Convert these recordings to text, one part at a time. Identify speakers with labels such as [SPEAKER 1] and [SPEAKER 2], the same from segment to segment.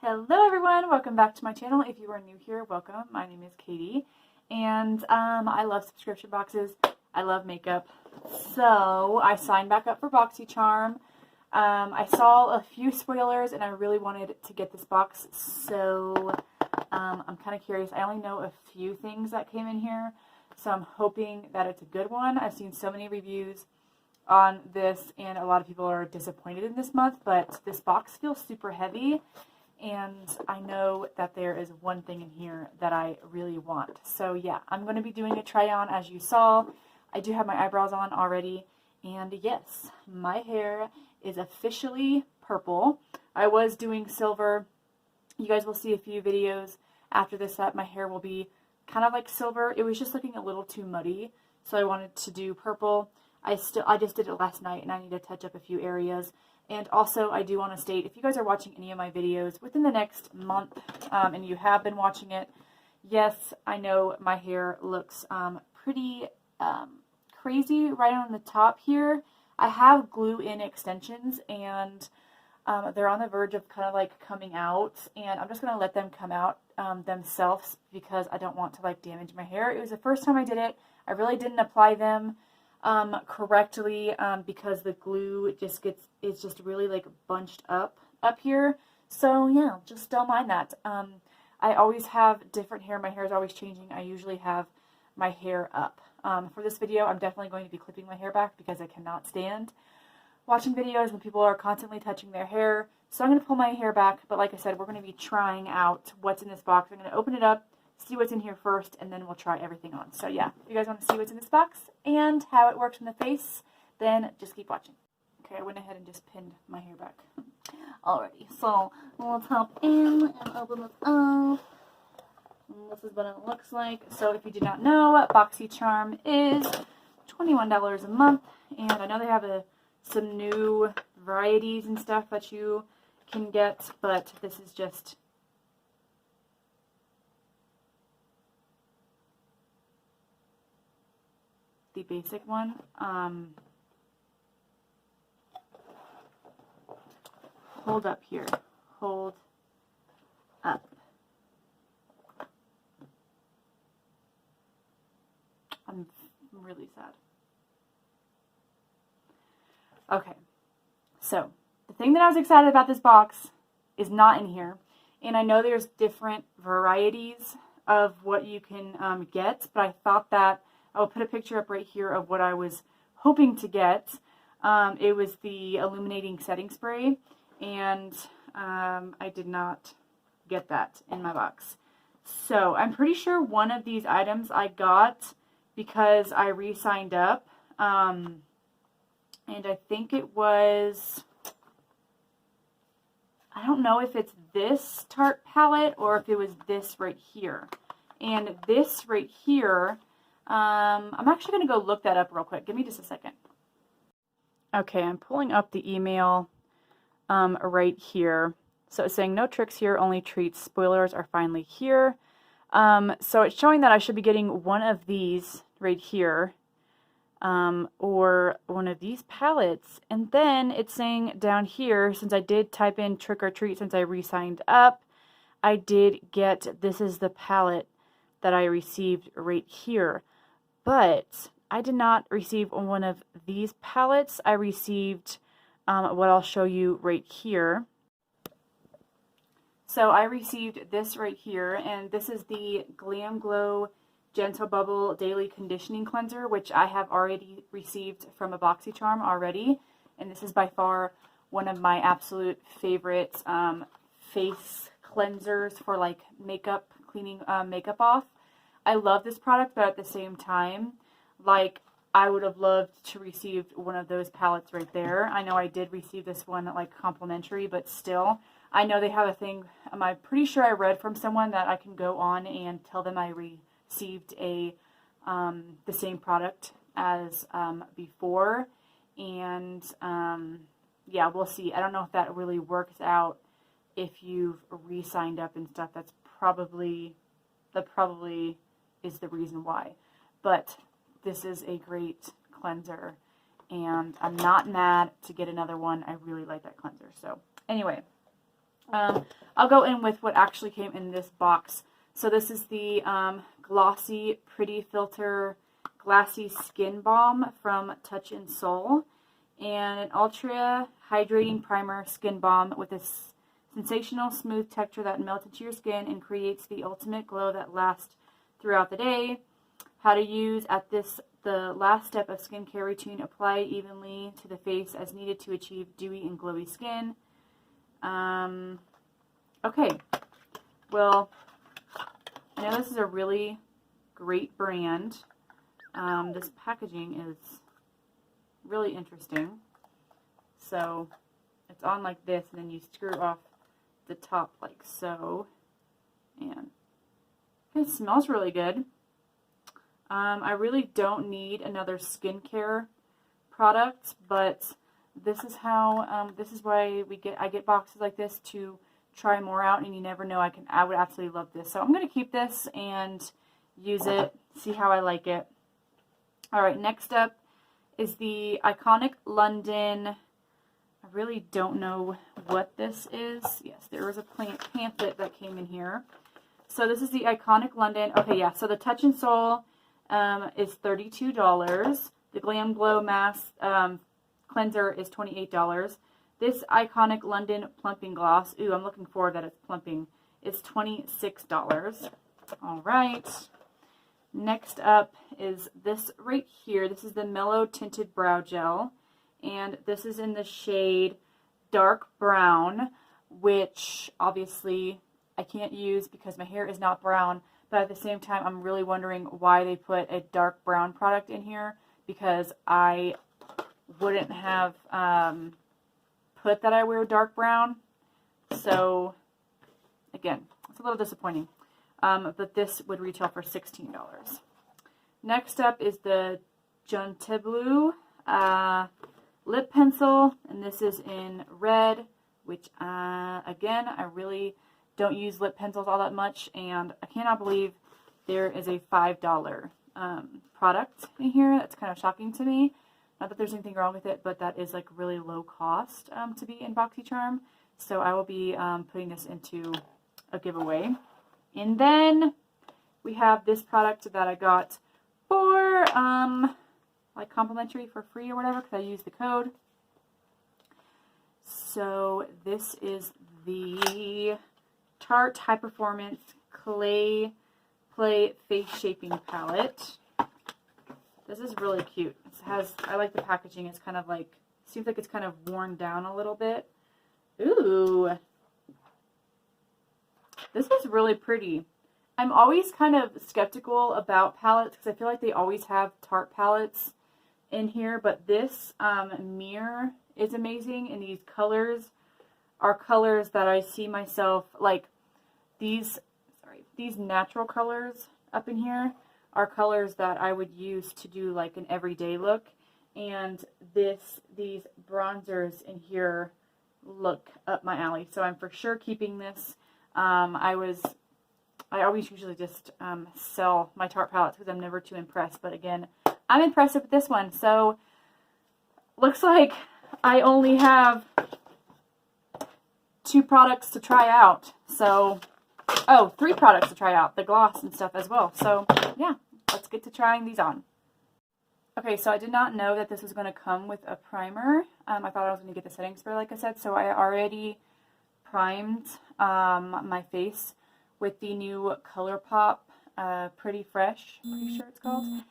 [SPEAKER 1] Hello everyone, welcome back to my channel. If you are new here, welcome. My name is Katy, and I love subscription boxes. I love makeup. So I signed back up for Boxycharm. I saw a few spoilers and I really wanted to get this box, so I'm kind of curious. I only know a few things that came in here, so I'm hoping that it's a good one. I've seen so many reviews on this and a lot of people are disappointed in this month, but this box feels super heavy. And I know that there is one thing in here that I really want. So yeah, I'm going to be doing a try on as you saw. I do have my eyebrows on already. And yes, my hair is officially purple. I was doing silver. You guys will see a few videos after this that my hair will be kind of like silver. It was just looking a little too muddy. So I wanted to do purple. I just did it last night and I need to touch up a few areas. And also, I do want to state, if you guys are watching any of my videos within the next month, and you have been watching it, yes, I know my hair looks pretty crazy right on the top here. I have glue-in extensions, and they're on the verge of kind of like coming out, and I'm just going to let them come out themselves because I don't want to like damage my hair. It was the first time I did it. I really didn't apply them correctly because the glue it's just really like bunched up here. So yeah, just don't mind that. I always have different hair. My hair is always changing. I usually have my hair up. For this video, I'm definitely going to be clipping my hair back because I cannot stand watching videos when people are constantly touching their hair. So I'm going to pull my hair back, but like I said, we're going to be trying out what's in this box. I'm going to open it up, see what's in here first, and then we'll try everything on. So yeah, if you guys want to see what's in this box and how it works in the face, then just keep watching. Okay, I went ahead and just pinned my hair back already. So let's hop in and open this up. And this is what it looks like. So if you did not know, Boxycharm is $21 a month, and I know they have some new varieties and stuff that you can get, but this is just the basic one. Hold up here. Hold up. I'm really sad. Okay. So, the thing that I was excited about this box is not in here. And I know there's different varieties of what you can get, but I thought that I will put a picture up right here of what I was hoping to get. It was the illuminating setting spray, and I did not get that in my box. So I'm pretty sure one of these items I got because I re-signed up, and I think it was, I don't know if it's this Tarte palette or if it was this right here. And this right here, I'm actually going to go look that up real quick. Give me just a second. Okay, I'm pulling up the email right here. So it's saying no tricks here, only treats. Spoilers are finally here. So it's showing that I should be getting one of these right here, or one of these palettes. And then it's saying down here, since I did type in trick or treat since I re-signed up, I did get, this is the palette that I received right here. But I did not receive one of these palettes. I received what I'll show you right here. So I received this right here, and this is the Glam Glow Gentle Bubble Daily Conditioning Cleanser, which I have already received from a Boxycharm already. And this is by far one of my absolute favorite face cleansers for like makeup, cleaning makeup off. I love this product, but at the same time, like, I would have loved to receive one of those palettes right there. I know I did receive this one like complimentary, but still, I know they have a thing. I'm pretty sure I read from someone that I can go on and tell them I received the same product as before, and yeah, we'll see. I don't know if that really works out if you've re-signed up and stuff. That probably is the reason why, but this is a great cleanser, and I'm not mad to get another one. I really like that cleanser. So anyway, I'll go in with what actually came in this box. So this is the Glossy Pretty Filter Glassy Skin Balm from Touch and Soul, and an ultra hydrating primer skin balm with a sensational smooth texture that melts into your skin and creates the ultimate glow that lasts throughout the day. How to use at the last step of skincare routine. Apply evenly to the face as needed to achieve dewy and glowy skin. Okay, well, I know this is a really great brand. This packaging is really interesting. So it's on like this, and then you screw off the top like so, and it smells really good. I really don't need another skincare product, but this is how this is why I get boxes like this to try more out, and you never know. I would absolutely love this. So I'm going to keep this and use it, see how I like it. All right, next up is the Iconic London. I really don't know what this is. Yes, there was a pamphlet that came in here. So this is the Iconic London. Okay, yeah, so the Touch and Soul is $32. The Glam Glow Mask Cleanser is $28. This Iconic London Plumping Gloss, ooh, I'm looking forward that it's plumping, is $26. All right. Next up is this right here. This is the Mellow Tinted Brow Gel, and this is in the shade Dark Brown, which obviously I can't use because my hair is not brown, but at the same time I'm really wondering why they put a dark brown product in here, because I wouldn't have put that I wear dark brown. So again, it's a little disappointing. But this would retail for $16. Next up is the Junteblu lip pencil, and this is in red, which again, I really don't use lip pencils all that much, and I cannot believe there is a $5 product in here. That's kind of shocking to me. Not that there's anything wrong with it, but that is like really low cost to be in Boxycharm. So I will be putting this into a giveaway. And then we have this product that I got for like complimentary for free or whatever, because I used the code. So this is the Tarte High Performance Clay Play Face Shaping Palette. This is really cute. It has, I like the packaging. It's kind of like, seems like it's kind of worn down a little bit. Ooh. This is really pretty. I'm always kind of skeptical about palettes because I feel like they always have Tarte palettes in here, but this mirror is amazing, and these colors are colors that I see myself, like these natural colors up in here are colors that I would use to do like an everyday look, and these bronzers in here look up my alley, so I'm for sure keeping this. I always usually just sell my Tarte palettes because I'm never too impressed, but again, I'm impressed with this one. So looks like I only have 2 products to try out. So, oh, 3 products to try out, the gloss and stuff as well. So yeah, let's get to trying these on. Okay, so I did not know that this was going to come with a primer. I thought I was going to get the setting spray, like I said, so I already primed my face with the new ColourPop Pretty Fresh, pretty sure it's called,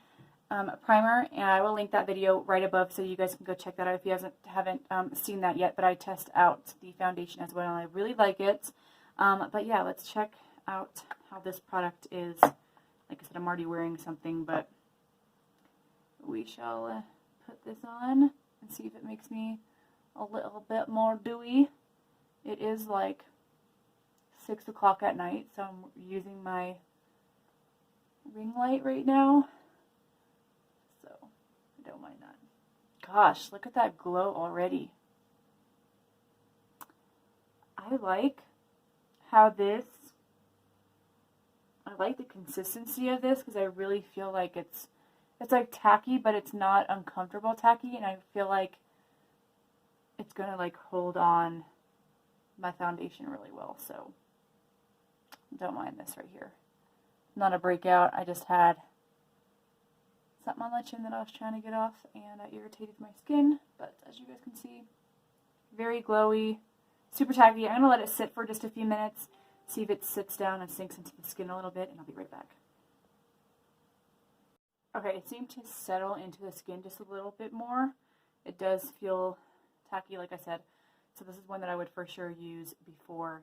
[SPEAKER 1] primer, and I will link that video right above so you guys can go check that out if you haven't seen that yet. But I test out the foundation as well, and I really like it. But yeah, let's check out how this product is. Like I said, I'm already wearing something, but we shall put this on and see if it makes me a little bit more dewy. It is like 6 o'clock at night, so I'm using my ring light right now, so I don't mind that. Gosh, look at that glow already. I like how I like the consistency of this, because I really feel like it's like tacky, but it's not uncomfortable tacky, and I feel like it's gonna like hold on my foundation really well, so don't mind this right here. Not a breakout, I just had something on my chin that I was trying to get off, and that irritated my skin, but as you guys can see, very glowy, super tacky. I'm going to let it sit for just a few minutes, see if it sits down and sinks into the skin a little bit, and I'll be right back. Okay, it seemed to settle into the skin just a little bit more. It does feel tacky, like I said, so this is one that I would for sure use before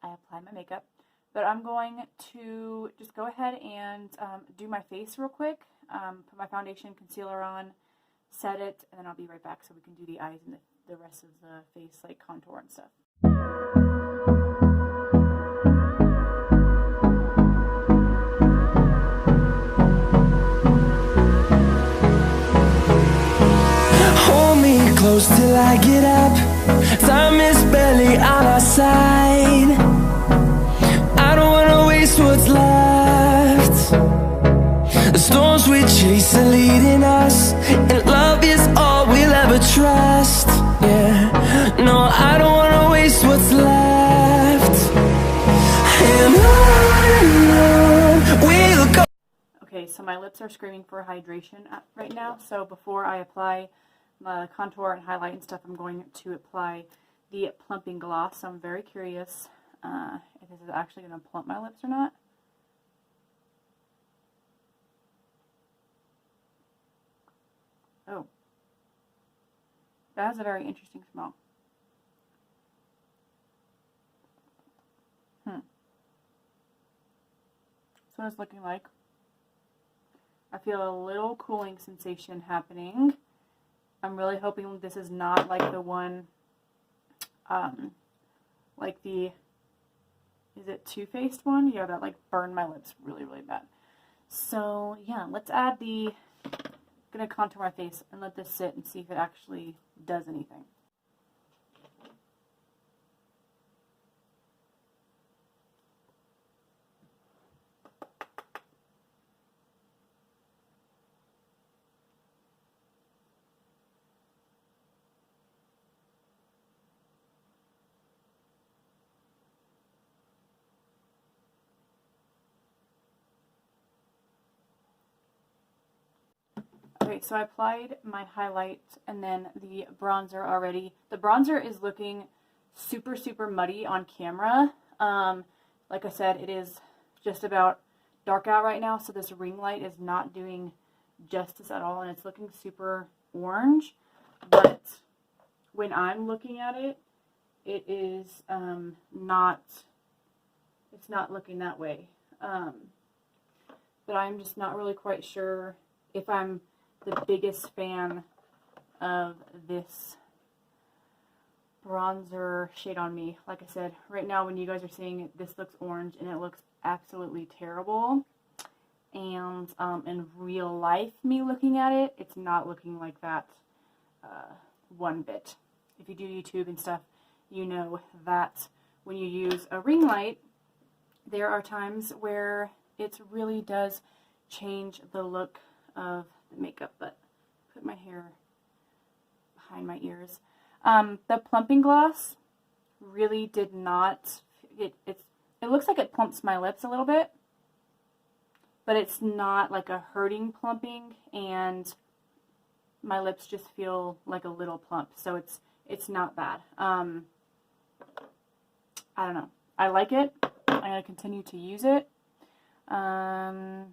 [SPEAKER 1] I apply my makeup. But I'm going to just go ahead and do my face real quick, put my foundation, concealer on, set it, and then I'll be right back so we can do the eyes and the rest of the face, like contour and stuff.
[SPEAKER 2] Hold me close till I get up. Time is barely on our side. I don't wanna waste what's left. The storms we chase are leading us, and love is all we'll ever trust. Yeah, no, I don't wanna waste what's left. And on we'll go.
[SPEAKER 1] Okay, so my lips are screaming for hydration right now, so before I apply my contour and highlight and stuff, I'm going to apply the plumping gloss. So I'm very curious if this is actually going to plump my lips or not. Oh, that has a very interesting smell. That's what it's looking like. I feel a little cooling sensation happening. I'm really hoping this is not like the one, like the, is it Too Faced one? Yeah, that like burned my lips really, really bad. So yeah, let's add the, I'm gonna contour my face and let this sit and see if it actually does anything. Okay, so I applied my highlight and then the bronzer already. The bronzer is looking super, super muddy on camera. Like I said, it is just about dark out right now, so this ring light is not doing justice at all, and it's looking super orange. But when I'm looking at it, it is not looking that way. But I'm just not really quite sure if I'm the biggest fan of this bronzer shade on me. Like I said, right now when you guys are seeing it, this looks orange and it looks absolutely terrible. And in real life, me looking at it, it's not looking like that one bit. If you do YouTube and stuff, you know that when you use a ring light, there are times where it really does change the look of the makeup. But put my hair behind my ears. The plumping gloss really did not, it looks like it plumps my lips a little bit, but it's not like a hurting plumping, and my lips just feel like a little plump, so it's not bad. I don't know. I like it. I'm going to continue to use it. My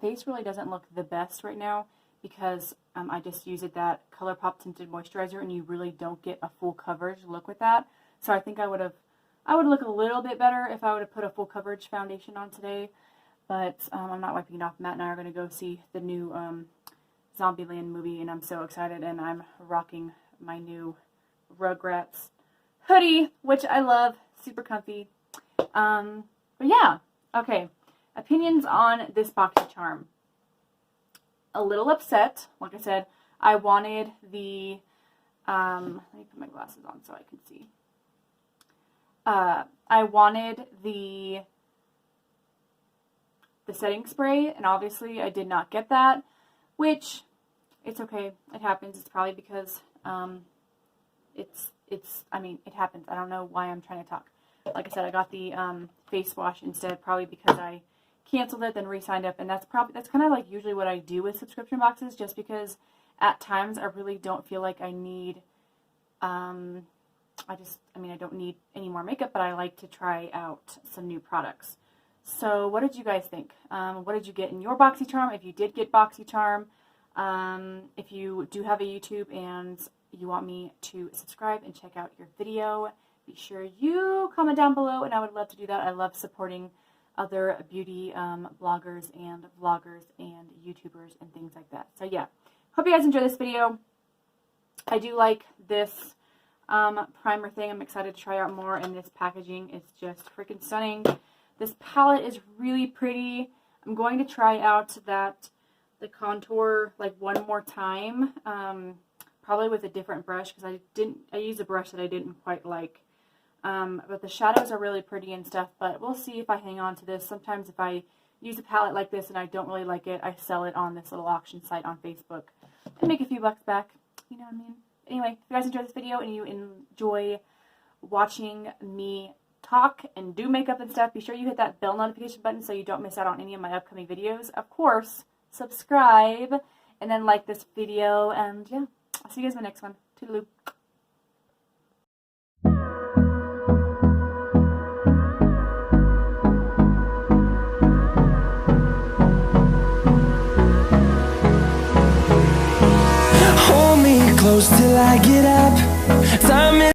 [SPEAKER 1] face really doesn't look the best right now because I just used that ColourPop Tinted Moisturizer, and you really don't get a full coverage look with that. So I think I would look a little bit better if I would have put a full coverage foundation on today. But I'm not wiping it off. Matt and I are going to go see the new Zombieland movie, and I'm so excited, and I'm rocking my new Rugrats hoodie, which I love. Super comfy. But yeah, okay. Opinions on this Boxycharm. A little upset. Like I said, I wanted the, let me put my glasses on so I can see. I wanted the setting spray, and obviously I did not get that, which, it's okay. It happens. It's probably because it's I mean, it happens. I don't know why I'm trying to talk. Like I said, I got the face wash instead, probably because I canceled it, then re-signed up, and that's kind of like usually what I do with subscription boxes, just because at times I really don't feel like I need, I don't need any more makeup, but I like to try out some new products. So what did you guys think? What did you get in your Boxycharm? If you did get Boxycharm, if you do have a YouTube and you want me to subscribe and check out your video, be sure you comment down below, and I would love to do that. I love supporting other beauty bloggers and vloggers and YouTubers and things like that. So yeah, hope you guys enjoy this video. I do like this primer thing. I'm excited to try out more, and this packaging is just freaking stunning. This palette is really pretty. I'm going to try out the contour like one more time, probably with a different brush, because I used a brush that I didn't quite like. But the shadows are really pretty and stuff, but we'll see if I hang on to this. Sometimes if I use a palette like this and I don't really like it, I sell it on this little auction site on Facebook and make a few bucks back. You know what I mean? Anyway, if you guys enjoyed this video and you enjoy watching me talk and do makeup and stuff, be sure you hit that bell notification button so you don't miss out on any of my upcoming videos. Of course, subscribe and then like this video, and yeah, I'll see you guys in my next one. Toodaloo.
[SPEAKER 2] Hold me close till I get up. Time is